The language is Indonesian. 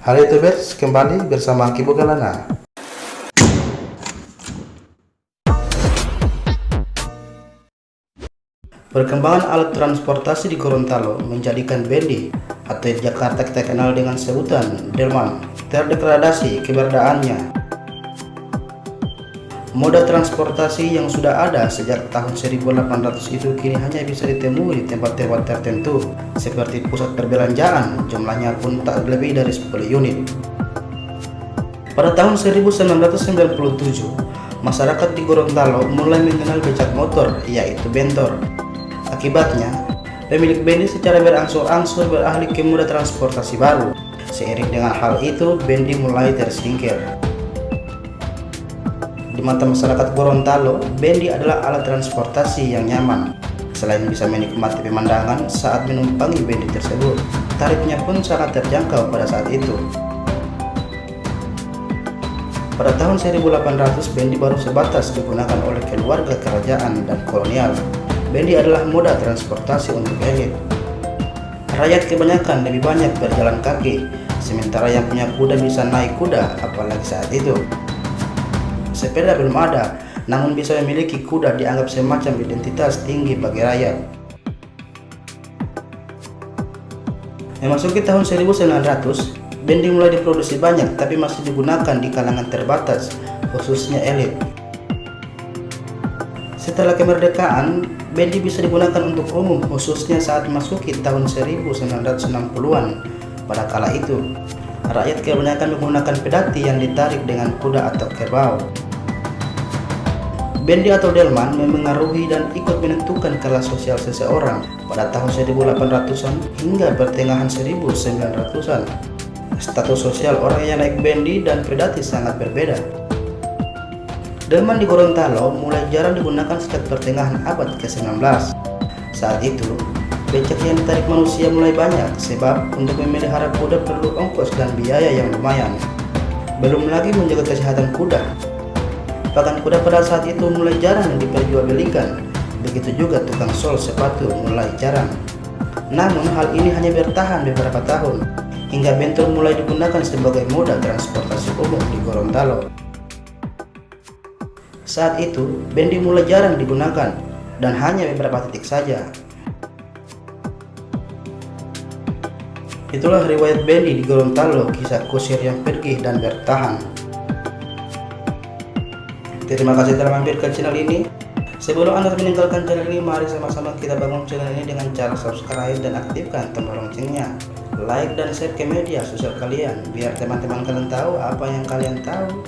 Halo YouTubers, kembali bersama Ki Bugalana. Perkembangan alat transportasi di Gorontalo menjadikan Bendy atau di Jakarta kita kenal dengan sebutan Delman terdegradasi keberadaannya. Moda transportasi yang sudah ada sejak tahun 1800 itu kini hanya bisa ditemui di tempat-tempat tertentu seperti pusat perbelanjaan, jumlahnya pun tak lebih dari 10 unit. Pada tahun 1997, masyarakat di Gorontalo mulai mengenal becak motor, yaitu bentor. Akibatnya, pemilik Bendy secara berangsur-angsur beralih ke moda transportasi baru. Seiring dengan hal itu, Bendy mulai tersingkir. Di mata masyarakat Gorontalo, Bendy adalah alat transportasi yang nyaman. Selain bisa menikmati pemandangan saat menumpangi Bendy tersebut, tarifnya pun sangat terjangkau pada saat itu. Pada tahun 1800, Bendy baru sebatas digunakan oleh keluarga kerajaan dan kolonial. Bendy adalah moda transportasi untuk elit. Rakyat kebanyakan lebih banyak berjalan kaki, sementara yang punya kuda bisa naik kuda, apalagi saat itu sepeda belum ada, namun bisa memiliki kuda dianggap semacam identitas tinggi bagi rakyat. Memasuki tahun 1900, Bendy mulai diproduksi banyak tapi masih digunakan di kalangan terbatas, khususnya elit. Setelah kemerdekaan, Bendy bisa digunakan untuk umum, khususnya saat memasuki tahun 1960-an. Pada kala itu, rakyat kebanyakan menggunakan pedati yang ditarik dengan kuda atau kerbau. Bendy atau Delman memengaruhi dan ikut menentukan kelas sosial seseorang pada tahun 1800-an hingga pertengahan 1900-an. Status sosial orang yang naik Bendy dan pedati sangat berbeda. Delman di Gorontalo mulai jarang digunakan sejak pertengahan abad ke-19. Saat itu, becak yang ditarik manusia mulai banyak sebab untuk memelihara kuda perlu ongkos dan biaya yang lumayan. Belum lagi menjaga kesehatan kuda. Bahkan kuda pada saat itu mulai jarang diperjualbelikan. Begitu juga tukang sol sepatu mulai jarang. Namun hal ini hanya bertahan beberapa tahun, hingga bentor mulai digunakan sebagai moda transportasi umum di Gorontalo. Saat itu, Bendy mulai jarang digunakan dan hanya beberapa titik saja. Itulah riwayat Bendy di Gorontalo, kisah kusir yang pergi dan bertahan. Terima kasih telah mampir ke channel ini. Sebelum Anda meninggalkan channel ini, mari sama-sama kita bangun channel ini dengan cara subscribe dan aktifkan tombol loncengnya. Like dan share ke media sosial kalian, biar teman-teman kalian tahu apa yang kalian tahu.